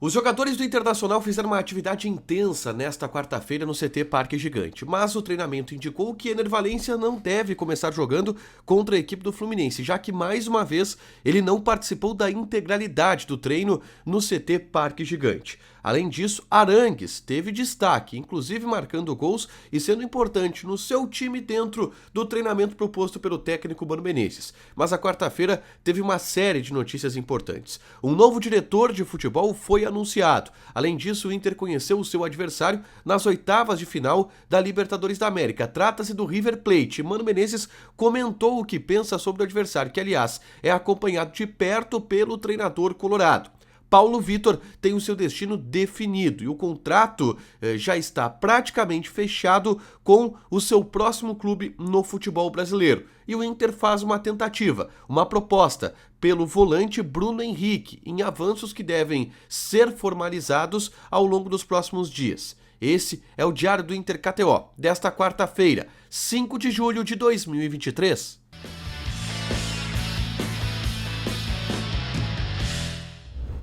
Os jogadores do Internacional fizeram uma atividade intensa nesta quarta-feira no CT Parque Gigante, mas o treinamento indicou que Ener Valencia não deve começar jogando contra a equipe do Fluminense, já que mais uma vez ele não participou da integralidade do treino no CT Parque Gigante. Além disso, Arangues teve destaque, inclusive marcando gols e sendo importante no seu time dentro do treinamento proposto pelo técnico Mano Menezes. Mas a quarta-feira teve uma série de notícias importantes. Um novo diretor de futebol foi anunciado. Além disso, o Inter conheceu o seu adversário nas oitavas de final da Libertadores da América. Trata-se do River Plate. Mano Menezes comentou o que pensa sobre o adversário, que aliás é acompanhado de perto pelo treinador colorado. Paulo Vitor tem o seu destino definido e o contrato já está praticamente fechado com o seu próximo clube no futebol brasileiro. E o Inter faz uma tentativa, uma proposta pelo volante Bruno Henrique, em avanços que devem ser formalizados ao longo dos próximos dias. Esse é o Diário do Inter KTO, desta quarta-feira, 5 de julho de 2023.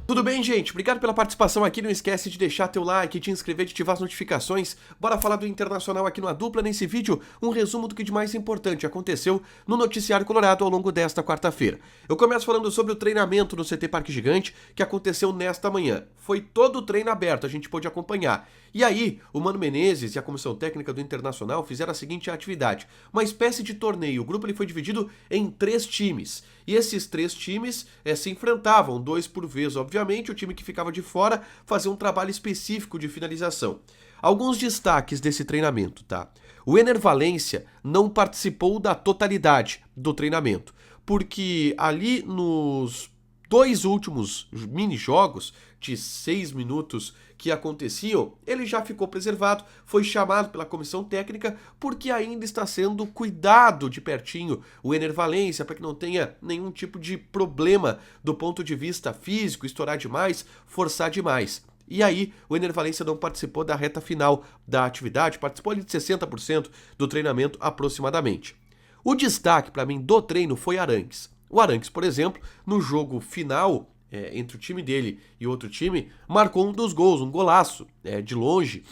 Tudo bem, gente? Obrigado pela participação aqui. Não esquece de deixar teu like, de inscrever, de ativar as notificações. Bora falar do Internacional aqui no A Dupla. Nesse vídeo, um resumo do que de mais importante aconteceu no Noticiário Colorado ao longo desta quarta-feira. Eu começo falando sobre o treinamento no CT Parque Gigante, que aconteceu nesta manhã. Foi todo o treino aberto, a gente pôde acompanhar. E aí, o Mano Menezes e a comissão técnica do Internacional fizeram a seguinte atividade. Uma espécie de torneio. O grupo ele foi dividido em 3 times. E esses 3 times se enfrentavam, 2 por vez, obviamente. O time que ficava de fora fazia um trabalho específico de finalização. Alguns destaques desse treinamento, tá? O Ener Valencia não participou da totalidade do treinamento, porque ali nos 2 últimos mini-jogos de 6 minutos que aconteciam, ele já ficou preservado, foi chamado pela comissão técnica porque ainda está sendo cuidado de pertinho o Ener Valencia para que não tenha nenhum tipo de problema do ponto de vista físico, estourar demais, forçar demais. E aí, o Ener Valencia não participou da reta final da atividade, participou ali de 60% do treinamento aproximadamente. O destaque para mim do treino foi Arangues. O Arangues, por exemplo, no jogo final entre o time dele e outro time, marcou um dos gols, um golaço de longe.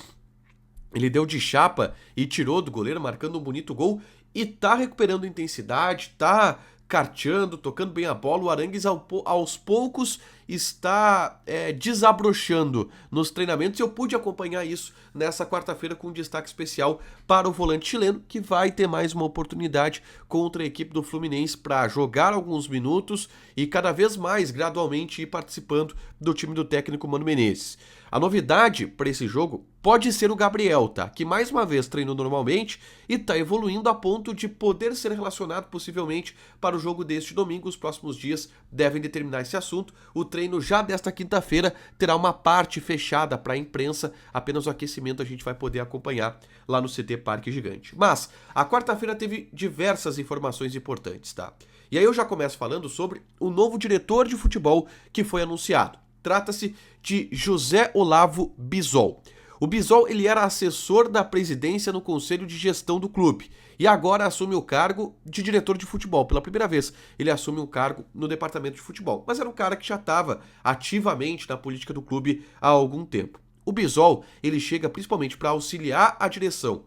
Ele deu de chapa e tirou do goleiro, marcando um bonito gol e tá recuperando intensidade, tá carteando, tocando bem a bola. O Arangues aos poucos está desabrochando nos treinamentos e eu pude acompanhar isso nessa quarta-feira com um destaque especial para o volante chileno, que vai ter mais uma oportunidade contra a equipe do Fluminense para jogar alguns minutos e cada vez mais gradualmente ir participando do time do técnico Mano Menezes. A novidade para esse jogo pode ser o Gabriel, tá? Que mais uma vez treinou normalmente e está evoluindo a ponto de poder ser relacionado possivelmente para o jogo deste domingo. Os próximos dias devem determinar esse assunto. O treino já desta quinta-feira terá uma parte fechada para a imprensa, apenas o aquecimento a gente vai poder acompanhar lá no CT Parque Gigante. Mas a quarta-feira teve diversas informações importantes, tá? E aí eu já começo falando sobre o novo diretor de futebol que foi anunciado. Trata-se de José Olavo Bisol. O Bisol ele era assessor da presidência no conselho de gestão do clube e agora assume o cargo de diretor de futebol. Pela primeira vez ele assume um cargo no departamento de futebol, mas era um cara que já estava ativamente na política do clube há algum tempo. O Bisol ele chega principalmente para auxiliar a direção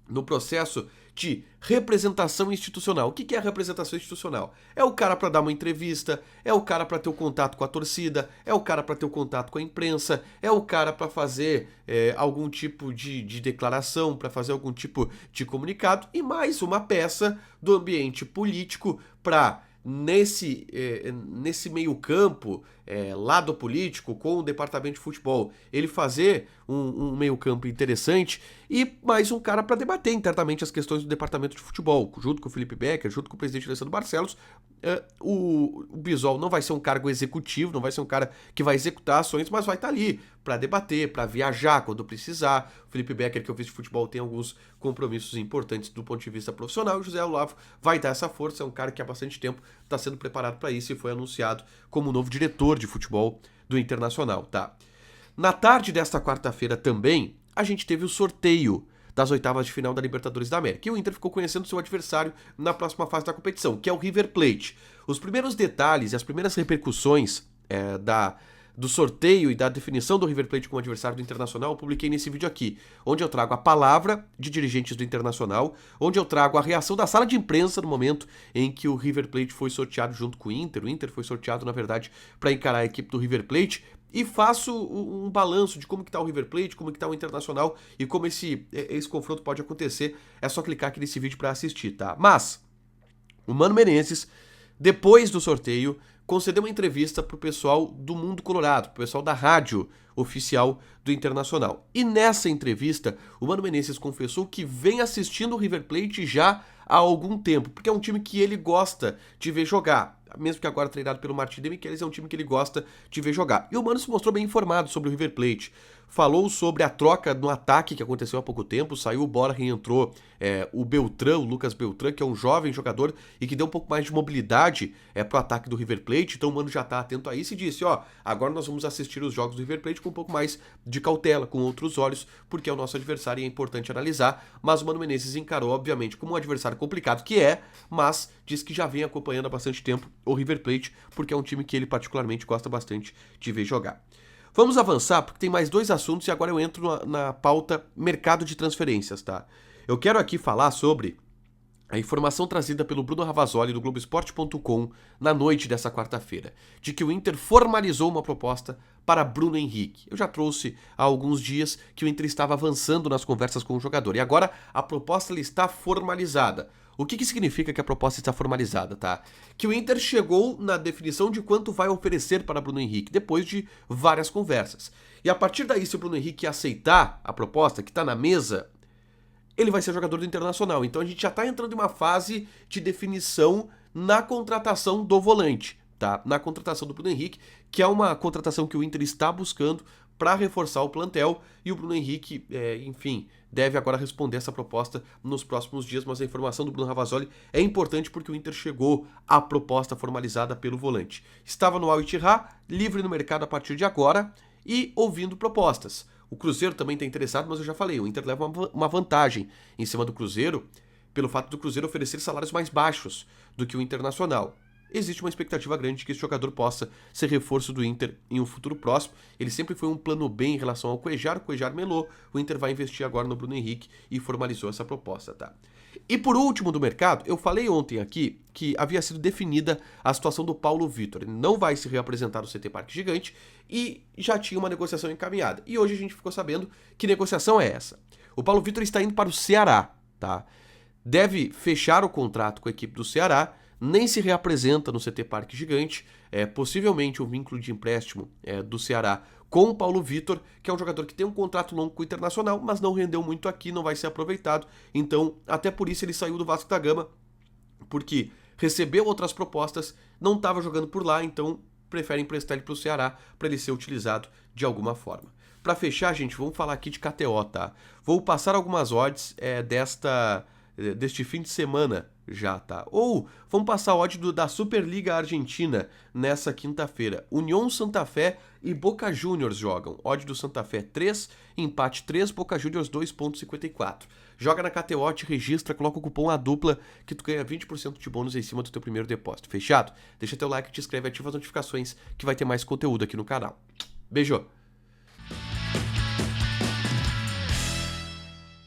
no processo de representação institucional. O que é a representação institucional? É o cara para dar uma entrevista, é o cara para ter o contato com a torcida, é o cara para ter o contato com a imprensa, é o cara para fazer algum tipo de declaração, para fazer algum tipo de comunicado e mais uma peça do ambiente político para nesse meio campo, lado político, com o departamento de futebol, ele fazer um meio campo interessante e mais um cara para debater internamente as questões do departamento de futebol, junto com o Felipe Becker, junto com o presidente Alessandro Barcelos. O Bisol não vai ser um cargo executivo, não vai ser um cara que vai executar ações, mas vai estar ali para debater, para viajar quando precisar. O Felipe Becker, que é o vice de futebol, tem alguns compromissos importantes do ponto de vista profissional. O José Olavo vai dar essa força, é um cara que há bastante tempo está sendo preparado para isso e foi anunciado como novo diretor de futebol do Internacional, tá? Na tarde desta quarta-feira também, a gente teve o sorteio das oitavas de final da Libertadores da América. E o Inter ficou conhecendo seu adversário na próxima fase da competição, que é o River Plate. Os primeiros detalhes e as primeiras repercussões do sorteio e da definição do River Plate como adversário do Internacional, eu publiquei nesse vídeo aqui, onde eu trago a palavra de dirigentes do Internacional, onde eu trago a reação da sala de imprensa no momento em que o River Plate foi sorteado junto com o Inter foi sorteado, na verdade, para encarar a equipe do River Plate, e faço um balanço de como que tá o River Plate, como que tá o Internacional e como esse confronto pode acontecer. É só clicar aqui nesse vídeo para assistir, tá? Mas o Mano Menezes, depois do sorteio, concedeu uma entrevista pro pessoal do Mundo Colorado, pro pessoal da rádio oficial do Internacional. E nessa entrevista, o Mano Menezes confessou que vem assistindo o River Plate já há algum tempo, porque é um time que ele gosta de ver jogar. Mesmo que agora treinado pelo Martin Demichelis, é um time que ele gosta de ver jogar. E o Mano se mostrou bem informado sobre o River Plate. Falou sobre a troca no ataque que aconteceu há pouco tempo, saiu o Borja e entrou o Beltrán, o Lucas Beltrán, que é um jovem jogador e que deu um pouco mais de mobilidade pro ataque do River Plate. Então o Mano já tá atento a isso e disse, agora nós vamos assistir os jogos do River Plate com um pouco mais de cautela, com outros olhos, porque é o nosso adversário e é importante analisar. Mas o Mano Menezes encarou, obviamente, como um adversário complicado que mas diz que já vem acompanhando há bastante tempo o River Plate, porque é um time que ele particularmente gosta bastante de ver jogar. Vamos avançar, porque tem mais dois assuntos e agora eu entro na pauta mercado de transferências, tá? Eu quero aqui falar sobre a informação trazida pelo Bruno Ravazoli do Globoesporte.com na noite dessa quarta-feira, de que o Inter formalizou uma proposta para Bruno Henrique. Eu já trouxe há alguns dias que o Inter estava avançando nas conversas com o jogador, e agora a proposta está formalizada. O que significa que a proposta está formalizada, tá? Que o Inter chegou na definição de quanto vai oferecer para Bruno Henrique, depois de várias conversas. E a partir daí, se o Bruno Henrique aceitar a proposta que está na mesa, ele vai ser jogador do Internacional. Então a gente já está entrando em uma fase de definição na contratação do volante, tá? Na contratação do Bruno Henrique, que é uma contratação que o Inter está buscando para reforçar o plantel, e o Bruno Henrique, enfim, deve agora responder essa proposta nos próximos dias, mas a informação do Bruno Ravazoli é importante porque o Inter chegou à proposta formalizada pelo volante. Estava no Al Ittihad, livre no mercado a partir de agora e ouvindo propostas. O Cruzeiro também está interessado, mas eu já falei, o Inter leva uma vantagem em cima do Cruzeiro pelo fato do Cruzeiro oferecer salários mais baixos do que o Internacional. Existe uma expectativa grande de que esse jogador possa ser reforço do Inter em um futuro próximo. Ele sempre foi um plano B em relação ao Cuéllar, o Cuéllar melou, o Inter vai investir agora no Bruno Henrique e formalizou essa proposta, tá? E por último do mercado, eu falei ontem aqui que havia sido definida a situação do Paulo Vitor. Ele não vai se reapresentar no CT Parque Gigante e já tinha uma negociação encaminhada. E hoje a gente ficou sabendo que negociação é essa. O Paulo Vitor está indo para o Ceará, tá? Deve fechar o contrato com a equipe do Ceará, nem se reapresenta no CT Parque Gigante, possivelmente um vínculo de empréstimo do Ceará com o Paulo Vitor, que é um jogador que tem um contrato longo com o Internacional, mas não rendeu muito aqui, não vai ser aproveitado, então até por isso ele saiu do Vasco da Gama, porque recebeu outras propostas, não estava jogando por lá, então prefere emprestar ele para o Ceará para ele ser utilizado de alguma forma. Para fechar, gente, vamos falar aqui de KTO, tá? Vou passar algumas odds deste fim de semana já, tá? Ou vamos passar a odd da Superliga Argentina nessa quinta-feira. União Santa Fé e Boca Juniors jogam. Odd do Santa Fé 3, empate 3, Boca Juniors 2,54. Joga na KTO, te registra, coloca o cupom ADUPLA que tu ganha 20% de bônus em cima do teu primeiro depósito. Fechado? Deixa teu like, te inscreve, ativa as notificações que vai ter mais conteúdo aqui no canal. Beijo!